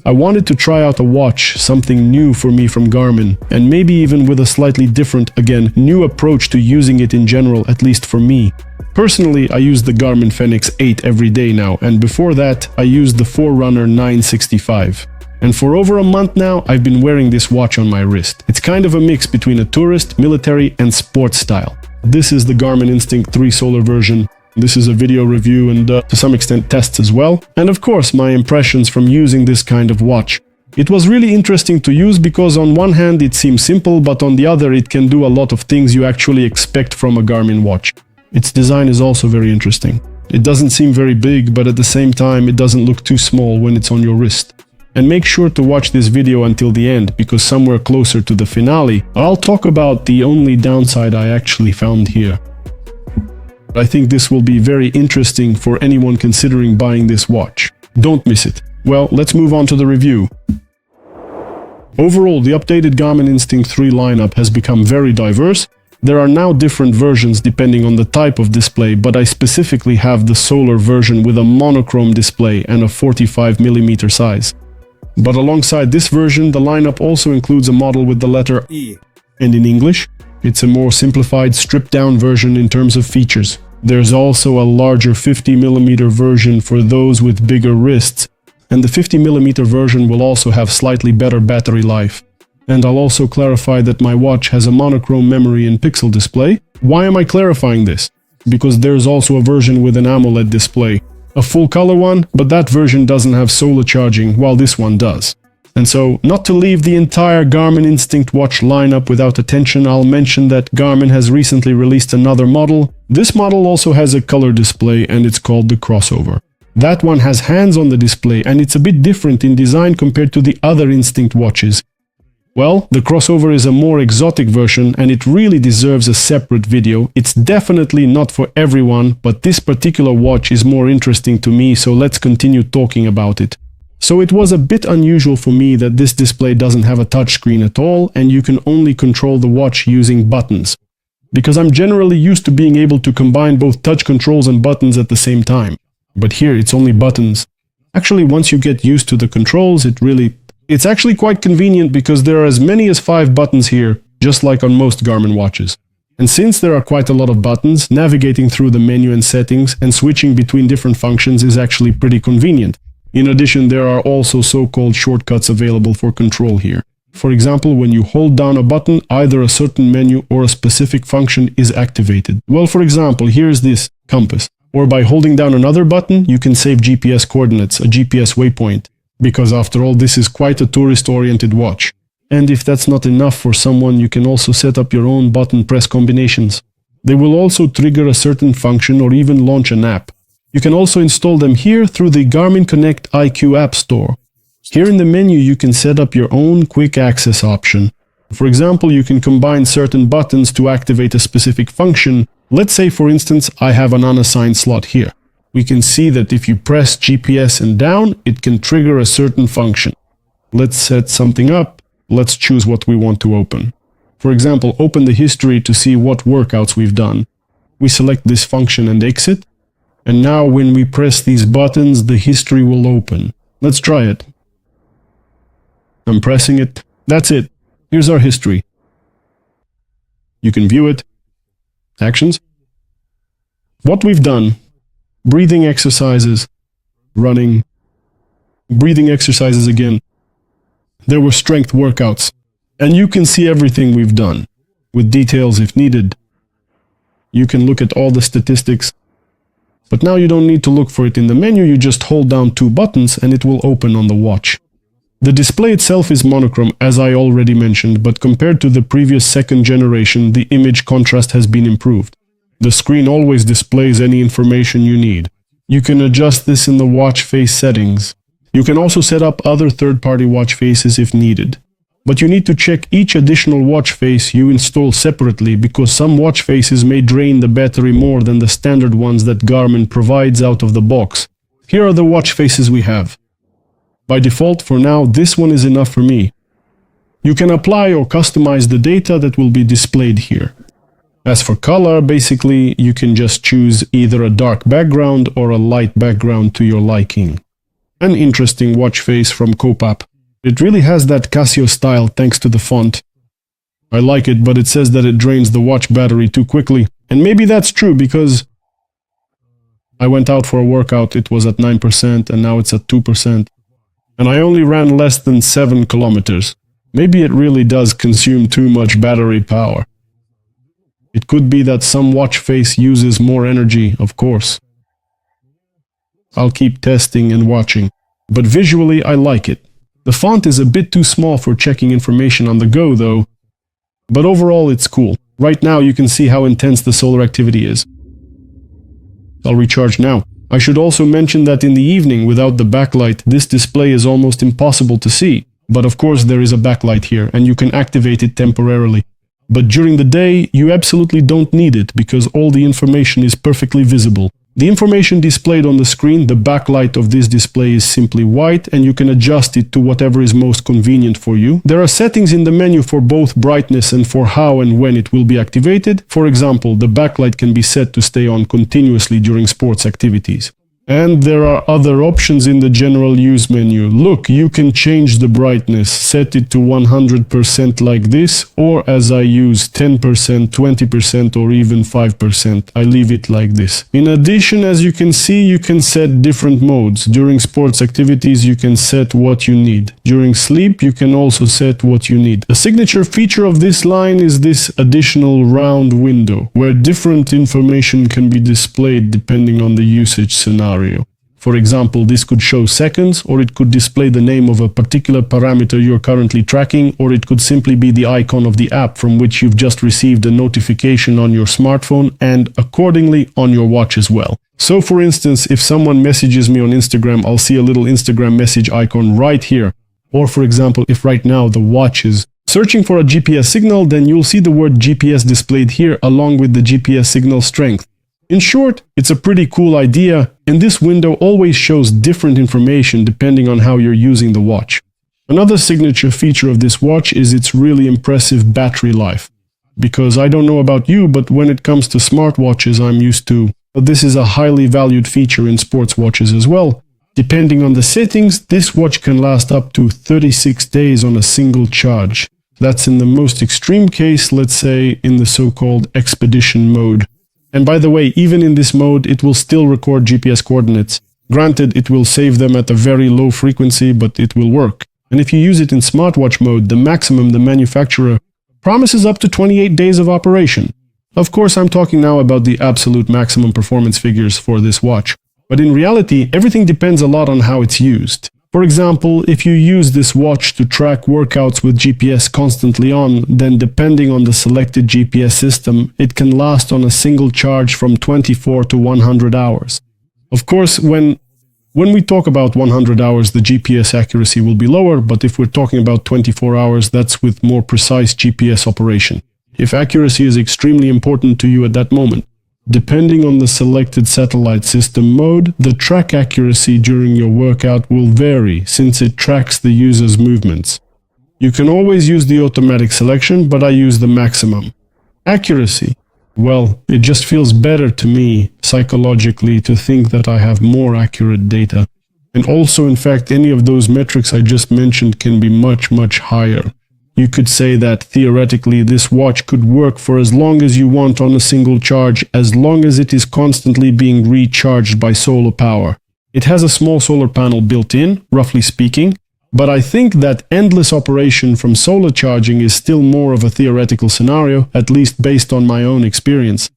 I wanted to try out a watch, something new for me from Garmin, and maybe even with a slightly different, again, new approach to using it in general, at least for me. Personally, I use the Garmin Fenix 8 every day now, and before that, I used the Forerunner 965. And for over a month now, I've been wearing this watch on my wrist. It's kind of a mix between a tourist, military, and sports style. This is the Garmin Instinct 3 Solar version. This is a video review and to some extent tests as well. And of course, my impressions from using this kind of watch. It was really interesting to use because on one hand it seems simple, but on the other it can do a lot of things you actually expect from a Garmin watch. Its design is also very interesting. It doesn't seem very big, but at the same time it doesn't look too small when it's on your wrist. And make sure to watch this video until the end, because somewhere closer to the finale, I'll talk about the only downside I actually found here. I think this will be very interesting for anyone considering buying this watch. Don't miss it. Well, let's move on to the review. Overall, the updated Garmin Instinct 3 lineup has become very diverse. There are now different versions depending on the type of display, but I specifically have the solar version with a monochrome display and a 45mm size. But alongside this version, the lineup also includes a model with the letter E. And in English, it's a more simplified, stripped-down version in terms of features. There's also a larger 50mm version for those with bigger wrists, and the 50mm version will also have slightly better battery life. And I'll also clarify that my watch has a monochrome memory and pixel display. Why am I clarifying this? Because there's also a version with an AMOLED display. A full-color one, but that version doesn't have solar charging, while this one does. And so, not to leave the entire Garmin Instinct watch lineup without attention, I'll mention that Garmin has recently released another model. This model also has a color display and it's called the Crossover. That one has hands on the display and it's a bit different in design compared to the other Instinct watches. Well, the Crossover is a more exotic version and it really deserves a separate video. It's definitely not for everyone, but this particular watch is more interesting to me, so let's continue talking about it. So it was a bit unusual for me that this display doesn't have a touchscreen at all and you can only control the watch using buttons. Because I'm generally used to being able to combine both touch controls and buttons at the same time. But here it's only buttons. Actually, once you get used to the controls, it's actually quite convenient because there are as many as 5 buttons here, just like on most Garmin watches. And since there are quite a lot of buttons, navigating through the menu and settings and switching between different functions is actually pretty convenient. In addition, there are also so-called shortcuts available for control here. For example, when you hold down a button, either a certain menu or a specific function is activated. Well, for example, here's this compass. Or by holding down another button, you can save GPS coordinates, a GPS waypoint. Because after all, this is quite a tourist-oriented watch. And if that's not enough for someone, you can also set up your own button press combinations. They will also trigger a certain function or even launch an app. You can also install them here through the Garmin Connect IQ App Store. Here in the menu you can set up your own quick access option. For example, you can combine certain buttons to activate a specific function. Let's say, for instance, I have an unassigned slot here. We can see that if you press GPS and down, it can trigger a certain function. Let's set something up. Let's choose what we want to open. For example, open the history to see what workouts we've done. We select this function and exit. And now when we press these buttons, the history will open. Let's try it. I'm pressing it. That's it. Here's our history. You can view it. Actions. What we've done. Breathing exercises. Running. Breathing exercises again. There were strength workouts. And you can see everything we've done. With details if needed. You can look at all the statistics. But now you don't need to look for it in the menu, you just hold down 2 buttons and it will open on the watch. The display itself is monochrome, as I already mentioned, but compared to the previous 2nd generation, the image contrast has been improved. The screen always displays any information you need. You can adjust this in the watch face settings. You can also set up other third-party watch faces if needed. But you need to check each additional watch face you install separately because some watch faces may drain the battery more than the standard ones that Garmin provides out of the box. Here are the watch faces we have. By default, for now, this one is enough for me. You can apply or customize the data that will be displayed here. As for color, basically, you can just choose either a dark background or a light background to your liking. An interesting watch face from Copap. It really has that Casio style thanks to the font. I like it, but it says that it drains the watch battery too quickly. And maybe that's true because I went out for a workout, it was at 9% and now it's at 2%. And I only ran less than 7 kilometers. Maybe it really does consume too much battery power. It could be that some watch face uses more energy, of course. I'll keep testing and watching. But visually, I like it. The font is a bit too small for checking information on the go, though. But overall, it's cool. Right now, you can see how intense the solar activity is. I'll recharge now. I should also mention that in the evening, without the backlight, this display is almost impossible to see. But of course, there is a backlight here, and you can activate it temporarily. But during the day, you absolutely don't need it, because all the information is perfectly visible. The information displayed on the screen, the backlight of this display is simply white, and you can adjust it to whatever is most convenient for you. There are settings in the menu for both brightness and for how and when it will be activated. For example, the backlight can be set to stay on continuously during sports activities. And there are other options in the general use menu. Look, you can change the brightness, set it to 100% like this, or as I use 10%, 20% or even 5%. I leave it like this. In addition, as you can see, you can set different modes. During sports activities, you can set what you need. During sleep, you can also set what you need. A signature feature of this line is this additional round window, where different information can be displayed depending on the usage scenario. For example, this could show seconds, or it could display the name of a particular parameter you're currently tracking, or it could simply be the icon of the app from which you've just received a notification on your smartphone and accordingly on your watch as well. So for instance, if someone messages me on Instagram, I'll see a little Instagram message icon right here. Or for example, if right now the watch is searching for a GPS signal, then you'll see the word GPS displayed here along with the GPS signal strength. In short, it's a pretty cool idea, and this window always shows different information depending on how you're using the watch. Another signature feature of this watch is its really impressive battery life. Because I don't know about you, but when it comes to smartwatches, I'm used to. This is a highly valued feature in sports watches as well. Depending on the settings, this watch can last up to 36 days on a single charge. That's in the most extreme case, let's say in the so-called expedition mode. And by the way, even in this mode, it will still record GPS coordinates. Granted, it will save them at a very low frequency, but it will work. And if you use it in smartwatch mode, the maximum the manufacturer promises up to 28 days of operation. Of course, I'm talking now about the absolute maximum performance figures for this watch. But in reality, everything depends a lot on how it's used. For example, if you use this watch to track workouts with GPS constantly on, then depending on the selected GPS system, it can last on a single charge from 24 to 100 hours. Of course, when we talk about 100 hours, the GPS accuracy will be lower, but if we're talking about 24 hours, that's with more precise GPS operation. If accuracy is extremely important to you at that moment, depending on the selected satellite system mode, the track accuracy during your workout will vary since it tracks the user's movements. You can always use the automatic selection, but I use the maximum. Accuracy. Well, it just feels better to me psychologically to think that I have more accurate data. And also, in fact, any of those metrics I just mentioned can be much, much higher. You could say that theoretically this watch could work for as long as you want on a single charge, as long as it is constantly being recharged by solar power. It has a small solar panel built in, roughly speaking, but I think that endless operation from solar charging is still more of a theoretical scenario, at least based on my own experience.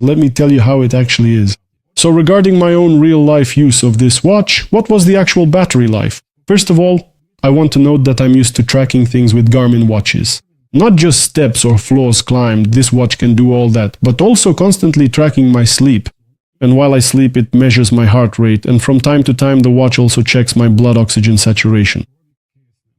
Let me tell you how it actually is. So regarding my own real-life use of this watch, what was the actual battery life? First of all, I want to note that I'm used to tracking things with Garmin watches. Not just steps or floors climbed, this watch can do all that, but also constantly tracking my sleep. And while I sleep, it measures my heart rate, and from time to time the watch also checks my blood oxygen saturation.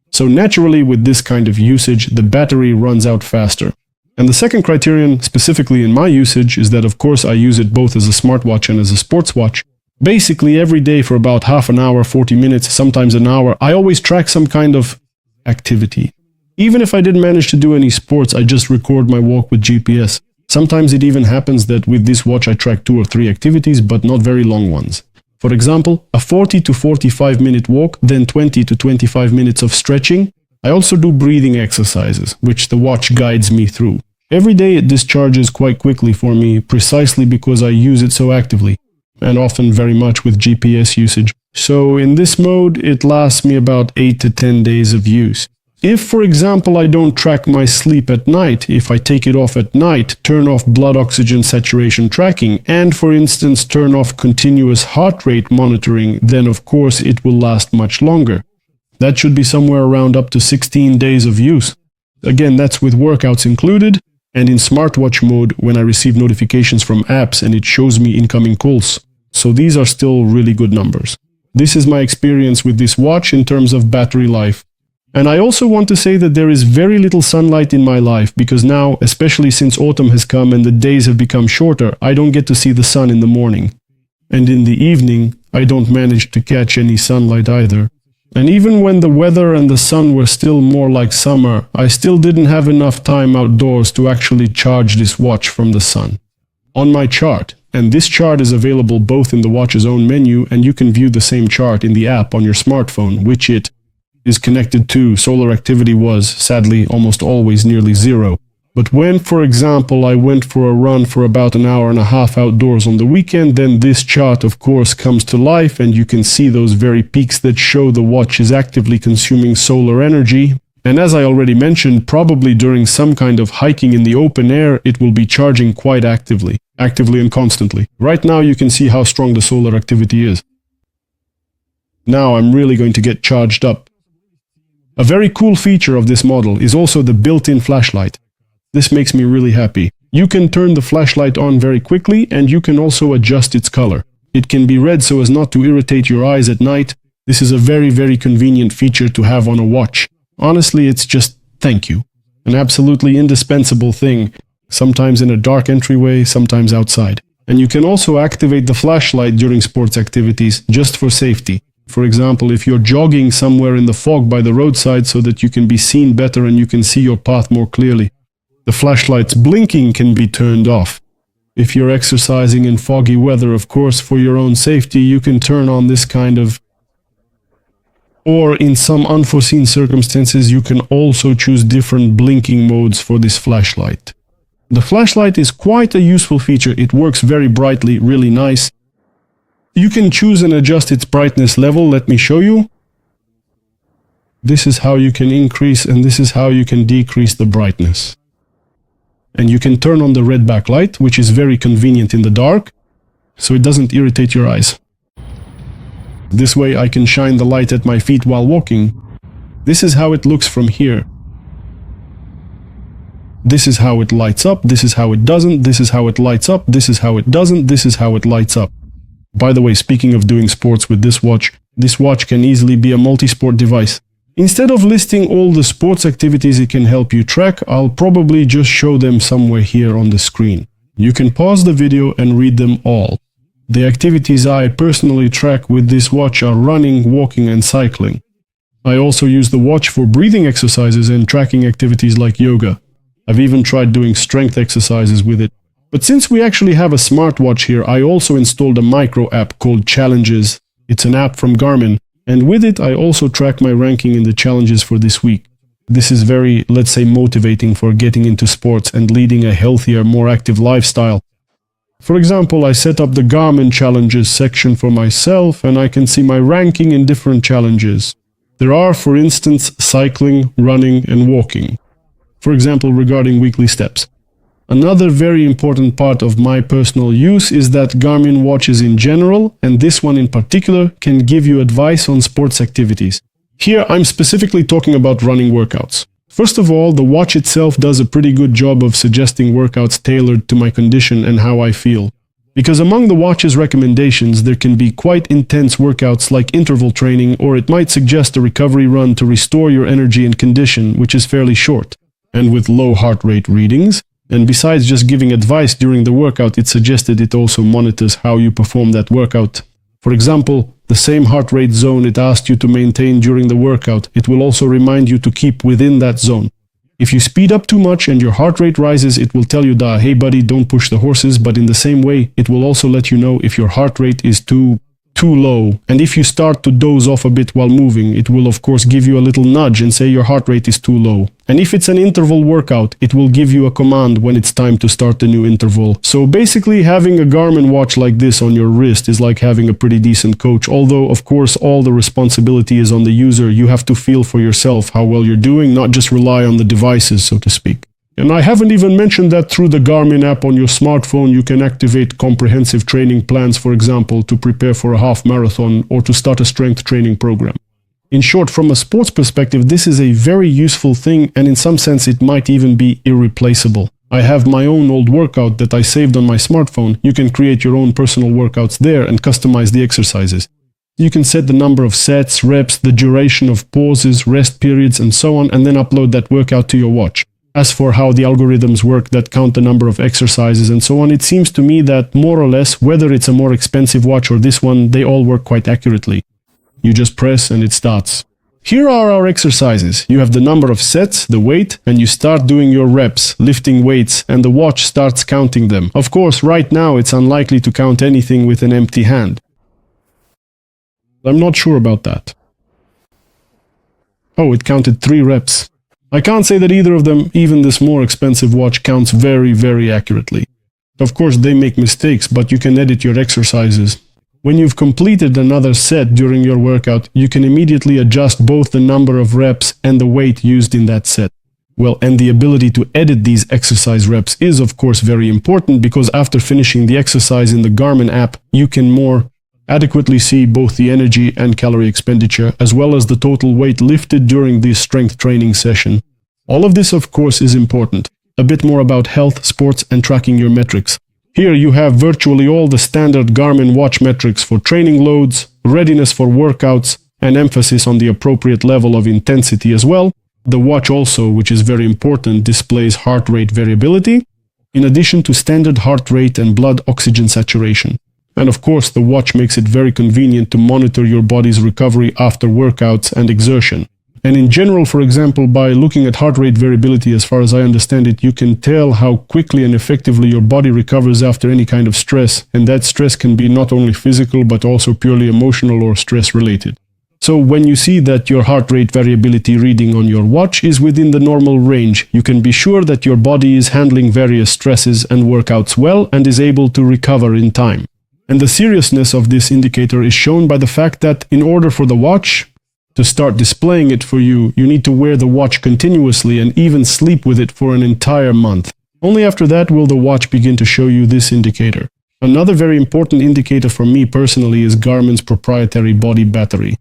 So naturally, with this kind of usage, the battery runs out faster. And the second criterion, specifically in my usage, is that of course I use it both as a smartwatch and as a sports watch. Basically, every day for about half an hour, 40 minutes, sometimes an hour, I always track some kind of activity. Even if I didn't manage to do any sports, I just record my walk with GPS. Sometimes it even happens that with this watch I track 2 or 3 activities, but not very long ones. For example, a 40 to 45 minute walk, then 20 to 25 minutes of stretching. I also do breathing exercises, which the watch guides me through. Every day it discharges quite quickly for me, precisely because I use it so actively, and often very much with GPS usage. So in this mode, it lasts me about 8 to 10 days of use. If, for example, I don't track my sleep at night, if I take it off at night, turn off blood oxygen saturation tracking, and for instance turn off continuous heart rate monitoring, then of course it will last much longer. That should be somewhere around up to 16 days of use. Again, that's with workouts included, and in smartwatch mode when I receive notifications from apps and it shows me incoming calls. So these are still really good numbers. This is my experience with this watch in terms of battery life. And I also want to say that there is very little sunlight in my life because now, especially since autumn has come and the days have become shorter, I don't get to see the sun in the morning. And in the evening, I don't manage to catch any sunlight either. And even when the weather and the sun were still more like summer, I still didn't have enough time outdoors to actually charge this watch from the sun. On my chart, and this chart is available both in the watch's own menu and you can view the same chart in the app on your smartphone, which it is connected to, solar activity was, sadly, almost always nearly zero. But when, for example, I went for a run for about an hour and a half outdoors on the weekend, then this chart, of course, comes to life and you can see those very peaks that show the watch is actively consuming solar energy. And as I already mentioned, probably during some kind of hiking in the open air, it will be charging quite actively and constantly. Right now you can see how strong the solar activity is. Now I'm really going to get charged up. A very cool feature of this model is also the built-in flashlight. This makes me really happy. You can turn the flashlight on very quickly and you can also adjust its color. It can be red so as not to irritate your eyes at night. This is a very convenient feature to have on a watch. Honestly, it's just thank you. An absolutely indispensable thing, sometimes in a dark entryway, sometimes outside. And you can also activate the flashlight during sports activities just for safety. For example, if you're jogging somewhere in the fog by the roadside so that you can be seen better and you can see your path more clearly. The flashlight's blinking can be turned off. If you're exercising in foggy weather, of course, for your own safety, you can turn on this kind of... Or in some unforeseen circumstances, you can also choose different blinking modes for this flashlight. The flashlight is quite a useful feature. It works very brightly, really nice. You can choose and adjust its brightness level. Let me show you. This is how you can increase and this is how you can decrease the brightness. And you can turn on the red backlight, which is very convenient in the dark, so it doesn't irritate your eyes. This way I can shine the light at my feet while walking. This is how it looks from here. This is how it lights up, this is how it doesn't, this is how it lights up, this is how it doesn't, this is how it lights up. By the way, speaking of doing sports with this watch can easily be a multi-sport device. Instead of listing all the sports activities it can help you track, I'll probably just show them somewhere here on the screen. You can pause the video and read them all. The activities I personally track with this watch are running, walking and cycling. I also use the watch for breathing exercises and tracking activities like yoga. I've even tried doing strength exercises with it. But since we actually have a smartwatch here, I also installed a micro app called Challenges. It's an app from Garmin, and with it I also track my ranking in the challenges for this week. This is very, let's say, motivating for getting into sports and leading a healthier, more active lifestyle. For example, I set up the Garmin Challenges section for myself and I can see my ranking in different challenges. There are, for instance, cycling, running and walking. For example, regarding weekly steps. Another very important part of my personal use is that Garmin watches in general, and this one in particular, can give you advice on sports activities. Here I'm specifically talking about running workouts. First of all, the watch itself does a pretty good job of suggesting workouts tailored to my condition and how I feel. Because among the watch's recommendations, there can be quite intense workouts like interval training, or it might suggest a recovery run to restore your energy and condition, which is fairly short, and with low heart rate readings. And besides just giving advice during the workout, it suggested it also monitors how you perform that workout. For example, the same heart rate zone it asked you to maintain during the workout, it will also remind you to keep within that zone. If you speed up too much and your heart rate rises, it will tell you that, hey buddy, don't push the horses, but in the same way, it will also let you know if your heart rate is too too low, and if you start to doze off a bit while moving, it will of course give you a little nudge and say your heart rate is too low. And if it's an interval workout, it will give you a command when it's time to start the new interval. So basically having a Garmin watch like this on your wrist is like having a pretty decent coach, although of course all the responsibility is on the user. You have to feel for yourself how well you're doing, not just rely on the devices, so to speak. And I haven't even mentioned that through the Garmin app on your smartphone, you can activate comprehensive training plans, for example, to prepare for a half marathon or to start a strength training program. In short, from a sports perspective, this is a very useful thing, and in some sense it might even be irreplaceable. I have my own old workout that I saved on my smartphone. You can create your own personal workouts there and customize the exercises. You can set the number of sets, reps, the duration of pauses, rest periods, and so on, and then upload that workout to your watch. As for how the algorithms work that count the number of exercises and so on, it seems to me that more or less, whether it's a more expensive watch or this one, they all work quite accurately. You just press and it starts. Here are our exercises. You have the number of sets, the weight, and you start doing your reps, lifting weights, and the watch starts counting them. Of course, right now it's unlikely to count anything with an empty hand. I'm not sure about that. Oh, it counted 3 reps. I can't say that either of them, even this more expensive watch, counts very, very accurately. Of course, they make mistakes, but you can edit your exercises. When you've completed another set during your workout, you can immediately adjust both the number of reps and the weight used in that set. Well, and the ability to edit these exercise reps is of course very important, because after finishing the exercise in the Garmin app, you can more adequately see both the energy and calorie expenditure, as well as the total weight lifted during this strength training session. All of this, of course, is important. A bit more about health, sports, and tracking your metrics. Here you have virtually all the standard Garmin watch metrics for training loads, readiness for workouts, and emphasis on the appropriate level of intensity as well. The watch also, which is very important, displays heart rate variability, in addition to standard heart rate and blood oxygen saturation. And of course, the watch makes it very convenient to monitor your body's recovery after workouts and exertion. And in general, for example, by looking at heart rate variability, as far as I understand it, you can tell how quickly and effectively your body recovers after any kind of stress. And that stress can be not only physical, but also purely emotional or stress related. So when you see that your heart rate variability reading on your watch is within the normal range, you can be sure that your body is handling various stresses and workouts well and is able to recover in time. And the seriousness of this indicator is shown by the fact that in order for the watch to start displaying it for you, you need to wear the watch continuously and even sleep with it for an entire month. Only after that will the watch begin to show you this indicator. Another very important indicator for me personally is Garmin's proprietary body battery.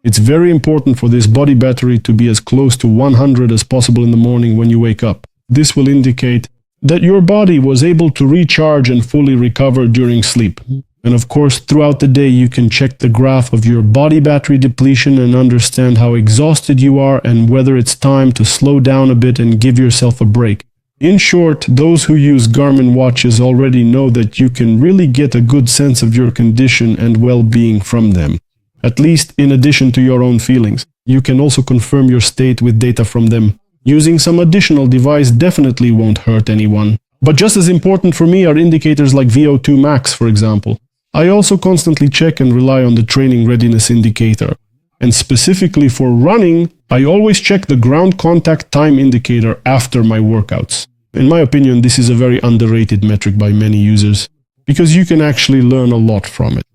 It's very important for this body battery to be as close to 100 as possible in the morning when you wake up. This will indicate that your body was able to recharge and fully recover during sleep. And of course, throughout the day, you can check the graph of your body battery depletion and understand how exhausted you are and whether it's time to slow down a bit and give yourself a break. In short, those who use Garmin watches already know that you can really get a good sense of your condition and well-being from them. At least in addition to your own feelings. You can also confirm your state with data from them. Using some additional device definitely won't hurt anyone. But just as important for me are indicators like VO2 max, for example. I also constantly check and rely on the training readiness indicator. And specifically for running, I always check the ground contact time indicator after my workouts. In my opinion, this is a very underrated metric by many users, because you can actually learn a lot from it.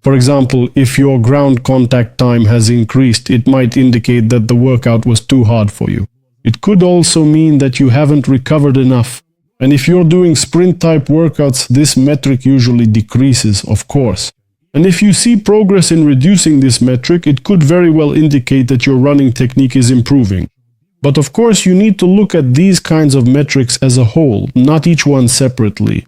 For example, if your ground contact time has increased, it might indicate that the workout was too hard for you. It could also mean that you haven't recovered enough. And if you're doing sprint-type workouts, this metric usually decreases, of course. And if you see progress in reducing this metric, it could very well indicate that your running technique is improving. But of course, you need to look at these kinds of metrics as a whole, not each one separately.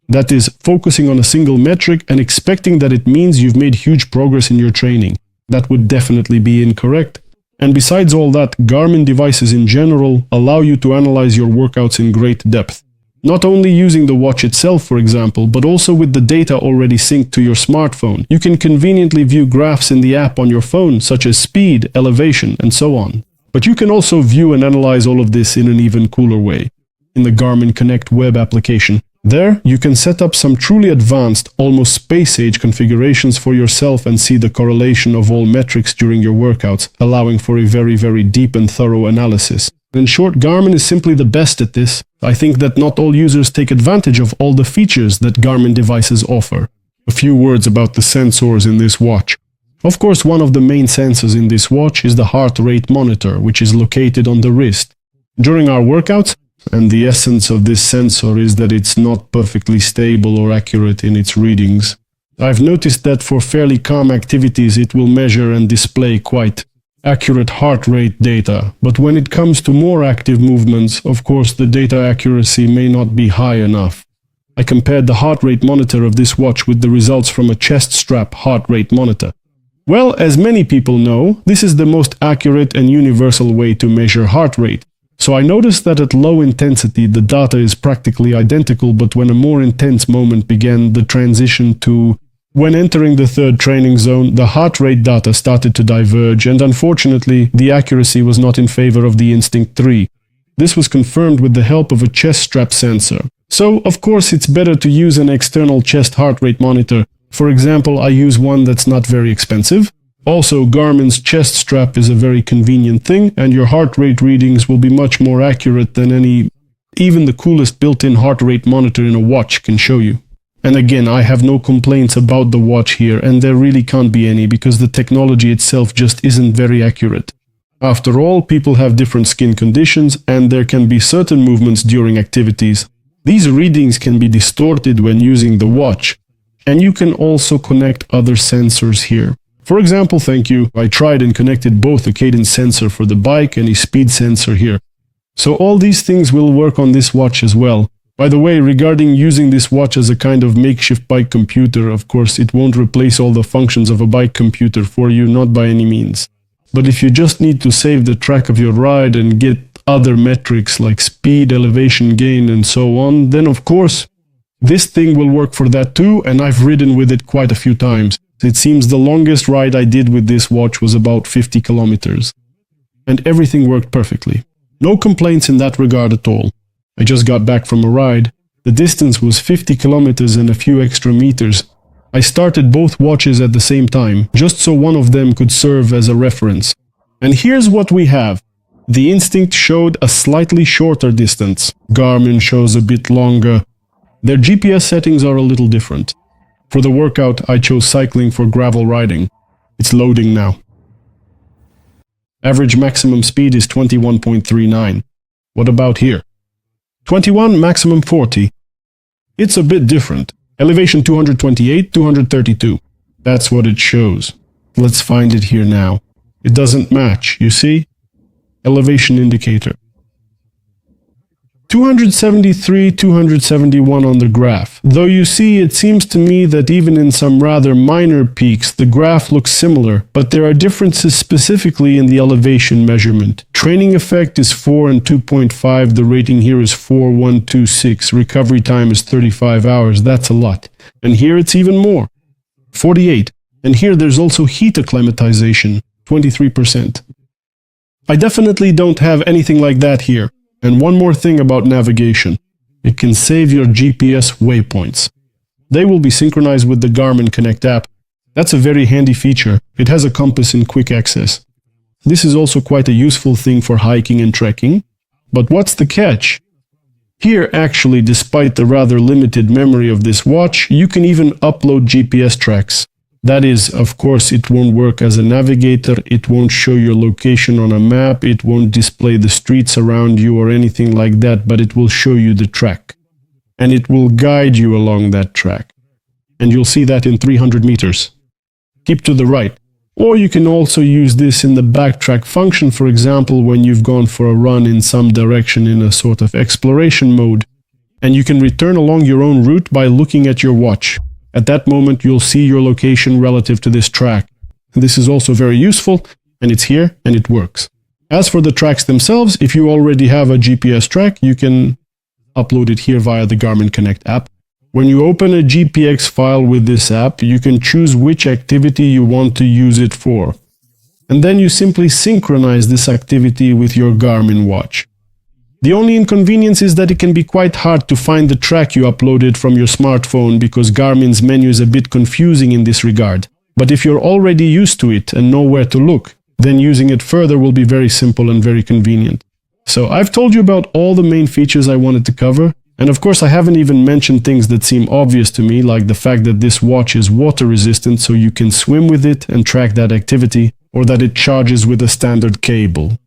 That is, focusing on a single metric and expecting that it means you've made huge progress in your training. That would definitely be incorrect. And besides all that, Garmin devices in general allow you to analyze your workouts in great depth. Not only using the watch itself, for example, but also with the data already synced to your smartphone. You can conveniently view graphs in the app on your phone, such as speed, elevation, and so on. But you can also view and analyze all of this in an even cooler way, in the Garmin Connect WEB application. There, you can set up some truly advanced, almost space-age configurations for yourself and see the correlation of all metrics during your workouts, allowing for a very, very deep and thorough analysis. In short, Garmin is simply the best at this. I think that not all users take advantage of all the features that Garmin devices offer. A few words about the sensors in this watch. Of course, one of the main sensors in this watch is the heart rate monitor, which is located on the wrist. During our workouts, and the essence of this sensor is that it's not perfectly stable or accurate in its readings. I've noticed that for fairly calm activities it will measure and display quite accurate heart rate data, but when it comes to more active movements, of course the data accuracy may not be high enough. I compared the heart rate monitor of this watch with the results from a chest strap heart rate monitor. Well, as many people know, this is the most accurate and universal way to measure heart rate. So I noticed that at low intensity the data is practically identical, but when a more intense moment began, the transition to when entering the third training zone, the heart rate data started to diverge, and unfortunately, the accuracy was not in favor of the Instinct 3. This was confirmed with the help of a chest strap sensor. So, of course, it's better to use an external chest heart rate monitor. For example, I use one that's not very expensive. Also, Garmin's chest strap is a very convenient thing, and your heart rate readings will be much more accurate than even the coolest built-in heart rate monitor in a watch can show you. And again, I have no complaints about the watch here, and there really can't be any, because the technology itself just isn't very accurate. After all, people have different skin conditions, and there can be certain movements during activities. These readings can be distorted when using the watch, and you can also connect other sensors here. For example, I tried and connected both a cadence sensor for the bike and a speed sensor here. So all these things will work on this watch as well. By the way, regarding using this watch as a kind of makeshift bike computer, of course, it won't replace all the functions of a bike computer for you, not by any means. But if you just need to save the track of your ride and get other metrics like speed, elevation gain, and so on, then of course, this thing will work for that too, and I've ridden with it quite a few times. It seems the longest ride I did with this watch was about 50 kilometers. And everything worked perfectly. No complaints in that regard at all. I just got back from a ride. The distance was 50 kilometers and a few extra meters. I started both watches at the same time, just so one of them could serve as a reference. And here's what we have. The Instinct showed a slightly shorter distance. Garmin shows a bit longer. Their GPS settings are a little different. For the workout, I chose cycling for gravel riding. It's loading now. Average maximum speed is 21.39. What about here? 21, maximum 40. It's a bit different. Elevation 228, 232. That's what it shows. Let's find it here now. It doesn't match, you see? Elevation indicator. 273, 271 on the graph. Though you see, it seems to me that even in some rather minor peaks, the graph looks similar, but there are differences specifically in the elevation measurement. Training effect is 4 and 2.5, the rating here is 4126, recovery time is 35 hours, that's a lot. And here it's even more, 48. And here there's also heat acclimatization, 23%. I definitely don't have anything like that here. And one more thing about navigation. It can save your GPS waypoints. They will be synchronized with the Garmin Connect app. That's a very handy feature. It has a compass in quick access. This is also quite a useful thing for hiking and trekking. But what's the catch? Here, actually, despite the rather limited memory of this watch, you can even upload GPS tracks. That is, of course, it won't work as a navigator, it won't show your location on a map, it won't display the streets around you or anything like that, but it will show you the track. And it will guide you along that track. And you'll see that in 300 meters. Keep to the right. Or you can also use this in the backtrack function, for example, when you've gone for a run in some direction in a sort of exploration mode. And you can return along your own route by looking at your watch. At that moment, you'll see your location relative to this track. This is also very useful, and it's here, and it works. As for the tracks themselves, if you already have a GPS track, you can upload it here via the Garmin Connect app. When you open a GPX file with this app, you can choose which activity you want to use it for. And then you simply synchronize this activity with your Garmin watch. The only inconvenience is that it can be quite hard to find the track you uploaded from your smartphone because Garmin's menu is a bit confusing in this regard. But if you're already used to it and know where to look, then using it further will be very simple and very convenient. So I've told you about all the main features I wanted to cover, and of course I haven't even mentioned things that seem obvious to me, like the fact that this watch is water resistant so you can swim with it and track that activity, or that it charges with a standard cable.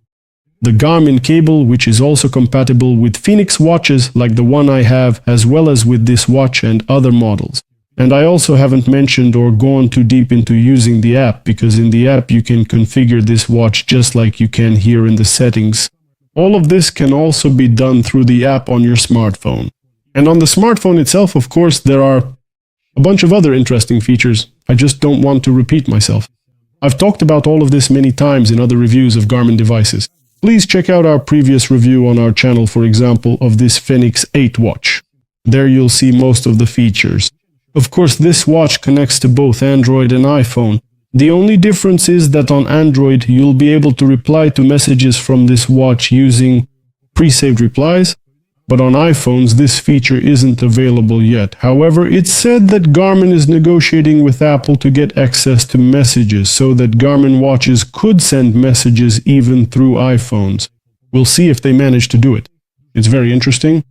The Garmin cable, which is also compatible with Phoenix watches like the one I have, as well as with this watch and other models. And I also haven't mentioned or gone too deep into using the app, because in the app you can configure this watch just like you can here in the settings. All of this can also be done through the app on your smartphone. And on the smartphone itself, of course, there are a bunch of other interesting features. I just don't want to repeat myself. I've talked about all of this many times in other reviews of Garmin devices. Please check out our previous review on our channel, for example, of this Fenix 8 watch. There you'll see most of the features. Of course, this watch connects to both Android and iPhone. The only difference is that on Android, you'll be able to reply to messages from this watch using pre-saved replies, but on iPhones, this feature isn't available yet. However, it's said that Garmin is negotiating with Apple to get access to messages so that Garmin watches could send messages even through iPhones. We'll see if they manage to do it. It's very interesting.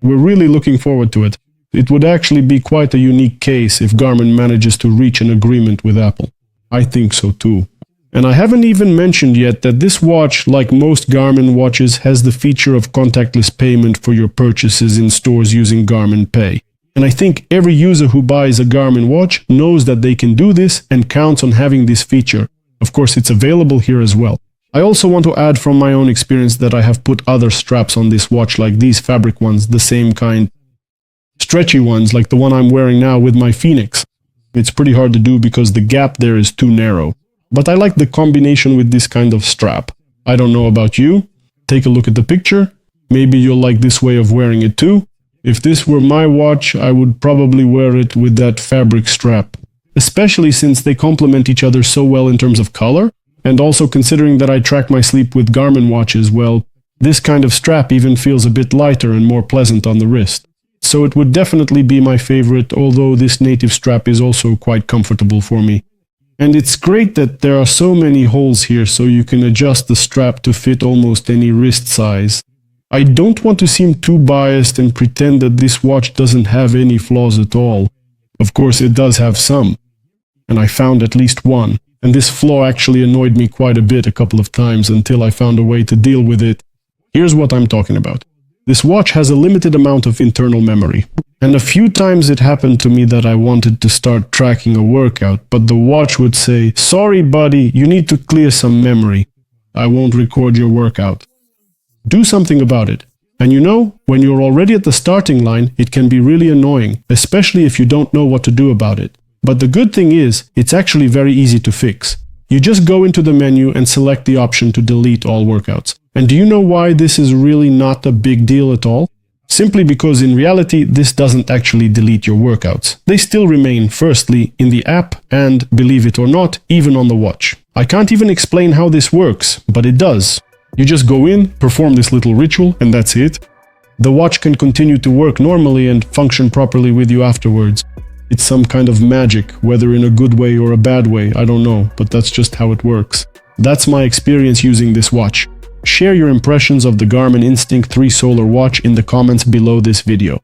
We're really looking forward to it. It would actually be quite a unique case if Garmin manages to reach an agreement with Apple. I think so too. And I haven't even mentioned yet that this watch, like most Garmin watches, has the feature of contactless payment for your purchases in stores using Garmin Pay. And I think every user who buys a Garmin watch knows that they can do this and counts on having this feature. Of course, it's available here as well. I also want to add from my own experience that I have put other straps on this watch, like these fabric ones, the same kind. Stretchy ones, like the one I'm wearing now with my Phoenix. It's pretty hard to do because the gap there is too narrow. But I like the combination with this kind of strap. I don't know about you. Take a look at the picture. Maybe you'll like this way of wearing it too. If this were my watch, I would probably wear it with that fabric strap. Especially since they complement each other so well in terms of color. And also considering that I track my sleep with Garmin watches, well, this kind of strap even feels a bit lighter and more pleasant on the wrist. So it would definitely be my favorite, although this native strap is also quite comfortable for me. And it's great that there are so many holes here so you can adjust the strap to fit almost any wrist size. I don't want to seem too biased and pretend that this watch doesn't have any flaws at all. Of course it does have some. And I found at least one. And this flaw actually annoyed me quite a bit a couple of times until I found a way to deal with it. Here's what I'm talking about. This watch has a limited amount of internal memory. And a few times it happened to me that I wanted to start tracking a workout, but the watch would say, "Sorry buddy, you need to clear some memory. I won't record your workout." Do something about it. And you know, when you're already at the starting line, it can be really annoying, especially if you don't know what to do about it. But the good thing is, it's actually very easy to fix. You just go into the menu and select the option to delete all workouts. And do you know why this is really not a big deal at all? Simply because in reality, this doesn't actually delete your workouts. They still remain, firstly, in the app and, believe it or not, even on the watch. I can't even explain how this works, but it does. You just go in, perform this little ritual, and that's it. The watch can continue to work normally and function properly with you afterwards. It's some kind of magic, whether in a good way or a bad way, I don't know, but that's just how it works. That's my experience using this watch. Share your impressions of the Garmin Instinct 3 Solar watch in the comments below this video.